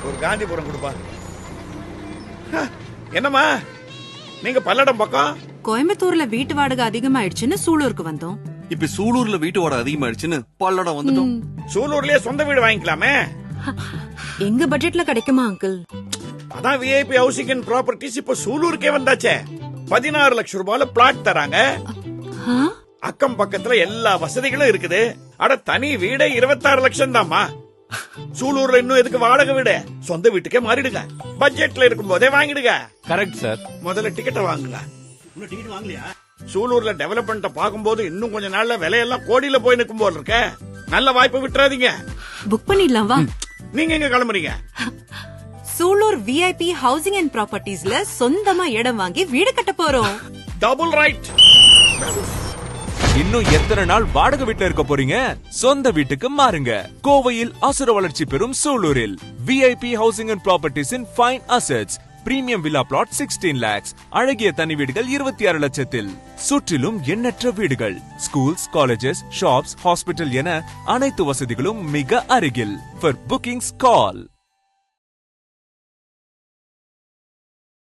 ஒரு காந்திபுரம் கொடுப்பா. என்னம்மா நீங்க பல்லடம் பக்கம்? கோயம்புத்தூர்ல வீட்டு வாடகை அதிகமாயிடுச்சுன்னு சூலூருக்கு வந்தோம். இப்ப சூலூர்ல வீட்டு வாடகை அதிகமாயிடுச்சுன்னு பல்லடம் வந்துட்டோம். சூலூர்லயே சொந்த வீடு வாங்கிக்கலாமே. எங்க பட்ஜெட்ல கிடைக்குமா அங்கிள்? அதான் விஐபி ஹவுசிங் அண்ட் ப்ராப்பர்ட்டிஸ் இப்ப சூலூருக்கே வந்தாச்சே. 16 லட்சம் ரூபாயில பிளாட் தராங்க. அக்கம் பக்கத்துல எல்லா வசதிகளும் இருக்குது. அட தனி வீடே 26 லட்சம் தான்மா. சூலூர்ல இன்னும் எதுக்கு வாடகை வீடு? சொந்த வீட்டுக்கே மாறிடுங்க. பட்ஜெட்ல இருக்கும் போதே வாங்கிடுங்க. Correct sir. முதல்ல டிக்கெட்டை வாங்குங்க. சூலூர்ல டெவலப்மெண்ட்ட பாக்கும்போது இன்னும் கொஞ்ச நாள்ல விலையெல்லாம் கோடியில போய் நிற்கும் போல இருக்க. நல்ல வாய்ப்பு விட்டுறாதீங்க. புக் பண்ணிடலாம் வா. நீங்க எங்க கிளம்புறீங்க? சூலூர் விஐபி ஹவுசிங் அண்ட் ப்ராப்பர்ட்டிஸ்ல சொந்தமா இடம் வாங்கி வீடு கட்ட போறோம். Double right. இன்னும் எத்தனை நாள் வாடகை வீட்டுல இருக்க போறீங்க? சொந்த வீட்டுக்கு மாறுங்க. கோவையில் அசுர வளர்ச்சி பெறும் சூலூரில் VIP housing and properties in fine assets. Premium villa plot 16 lakhs. அழகிய தனி வீடுகள் 26 லட்சத்தில். சுற்றிலும் எண்ணற்ற வீடுகள், ஸ்கூல்ஸ், காலேஜஸ், ஷாப்ஸ், ஹாஸ்பிட்டல் என அனைத்து வசதிகளும் மிக அருகில். For bookings call